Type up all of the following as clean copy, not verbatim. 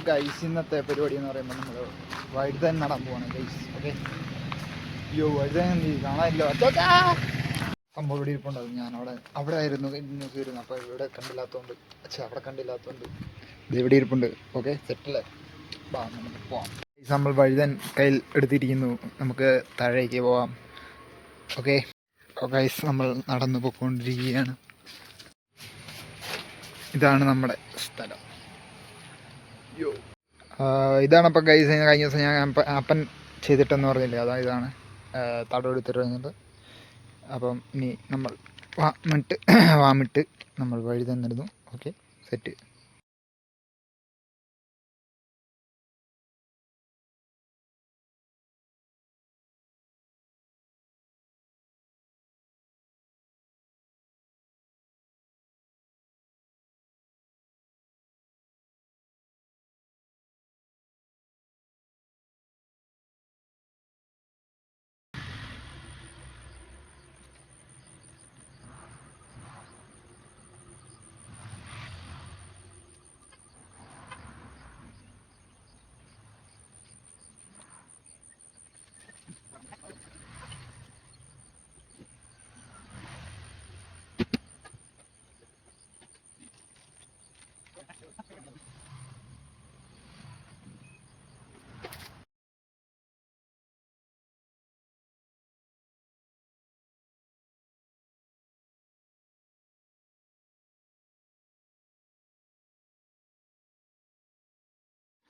Guys ഇന്നത്തെ പരിപാടി എന്ന് പറയുമ്പോൾ നമ്മൾ വഴുതൻ നടാൻ പോവാണ് ഗൈസ്. ഓക്കെ, അയ്യോ വഴുതൻ കാണാനില്ല. സംഭവം ഇവിടെ ഇരിപ്പുണ്ടാവും. ഞാൻ അവിടെ ആയിരുന്നു ന്യൂസ് വരുന്നത്. അപ്പോൾ ഇവിടെ കണ്ടില്ലാത്തതുകൊണ്ട് അവിടെ കണ്ടില്ലാത്തതുകൊണ്ട് ഇത് ഇവിടെ ഇരിപ്പുണ്ട്. ഓക്കെ, സെറ്റല്ലേ, വാ നമുക്ക് പോവാം. നമ്മൾ വഴുതൻ കയ്യിൽ എടുത്തിരിക്കുന്നു, നമുക്ക് താഴേക്ക് പോവാം. ഓക്കെ ഗൈസ്, നമ്മൾ നടന്നു പോയിക്കൊണ്ടിരിക്കുകയാണ്. ഇതാണ് നമ്മുടെ സ്ഥലം. ഇതാണ് അപ്പം ഗൈസ്. കഴിഞ്ഞ ദിവസം ഞാൻ അപ്പൻ ചെയ്തിട്ടെന്ന് പറഞ്ഞില്ലേ, ഇതാണ് തടവെടുത്തിട്ട് കഴിഞ്ഞത്. അപ്പം ഇനി നമ്മൾ വാമിട്ട് നമ്മൾ വഴി തന്നിരുന്നു. Okay, set.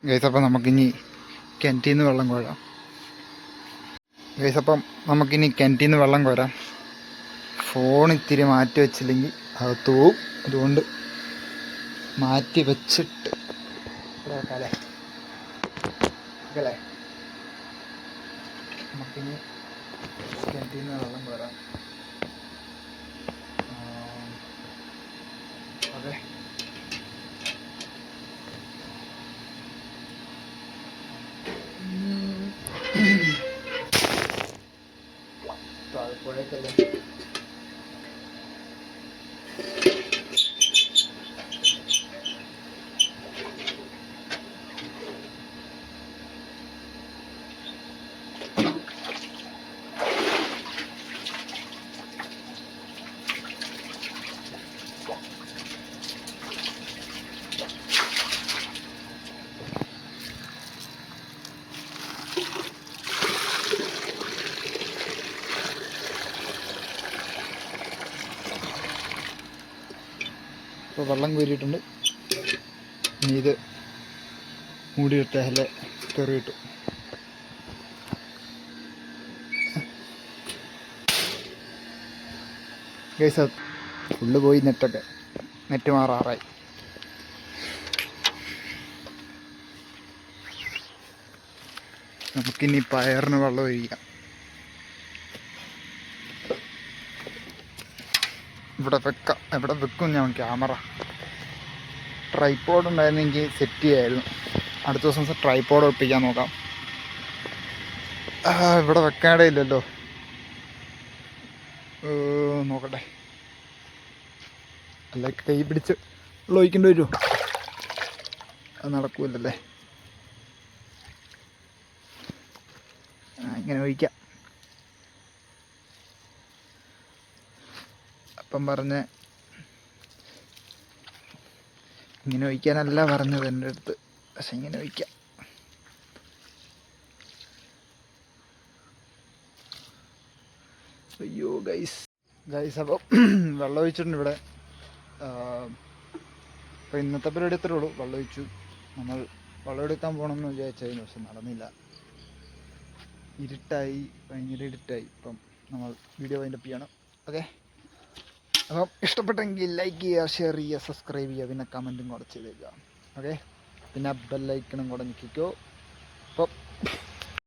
ഗൈസ്, അപ്പം നമുക്കിനി കിണറ്റിൽ നിന്ന് വെള്ളം കോരാം. ഗൈസ്, അപ്പം നമുക്കിനി കിണറ്റിൽ നിന്ന് വെള്ളം കോരാം. ഫോൺ ഇത്തിരി മാറ്റി വെച്ചില്ലെങ്കിൽ അകത്ത് പോവും. അതുകൊണ്ട് മാറ്റി വെച്ചിട്ട് അല്ലേ നമുക്കിനി കിണറ്റിൽ നിന്ന് വെള്ളം കോരാം. അതെ, താഴെപ്പുഴക്കല്ലേ. ഇപ്പോൾ വെള്ളം കോരിയിട്ടുണ്ട്. ഇനി ഇത് മൂടിയിട്ടല്ലേ തെറി കിട്ടും. ഗൈസ്, ഫുള്ള് പോയി. നെറ്റ് മാറാറായി. നമുക്കിനി പയറിന് വെള്ളം ഒഴിക്കാം. ഇവിടെ വെക്കും ഞാൻ ക്യാമറ. ട്രൈപോഡ് ഉണ്ടായിരുന്നെങ്കിൽ സെറ്റ് ചെയ്യായിരുന്നു. അടുത്ത ദിവസം ട്രൈപോഡ് ഒപ്പിക്കാൻ നോക്കാം. ഇവിടെ വെക്കാനേ ഇല്ലല്ലോ. നോക്കട്ടെ, അല്ല കൈ പിടിച്ച് വെള്ളം ഒഴിക്കേണ്ടി വരുമോ? അത് നടക്കൂലല്ലേ. ഇങ്ങനെ ഒഴിക്കാം. അപ്പം പറഞ്ഞ് ഇങ്ങനെ ഒഴിക്കാനല്ല പറഞ്ഞത് എൻ്റെ അടുത്ത്, പക്ഷെ ഇങ്ങനെ ഒഴിക്കാം. അയ്യോ ഗൈസ്, അപ്പം വെള്ളം ഒഴിച്ചിട്ടുണ്ട് ഇവിടെ. അപ്പോൾ ഇന്നത്തെ പരിപാടി എത്രയേ ഉള്ളൂ. വെള്ളം ഒഴിച്ചു. നമ്മൾ വെള്ളം എടുക്കാൻ പോകണമെന്ന് വിചാരിച്ചായിരുന്നു, പക്ഷെ നടന്നില്ല. ഇരുട്ടായി, ഭയങ്കര ഇരുട്ടായി. ഇപ്പം നമ്മൾ വീഡിയോ വൈൻഡപ്പ് ചെയ്യണം. ഓക്കെ, അപ്പം ഇഷ്ടപ്പെട്ടെങ്കിൽ ലൈക്ക് ചെയ്യുക, ഷെയർ ചെയ്യുക, സബ്സ്ക്രൈബ് ചെയ്യുക, പിന്നെ കമൻറ്റും കൂടെ ചെയ്തേക്കുക. ഓക്കെ, പിന്നെ ബെല്ലൈക്കണും കൂടെ ഞെക്കിക്കോ. അപ്പം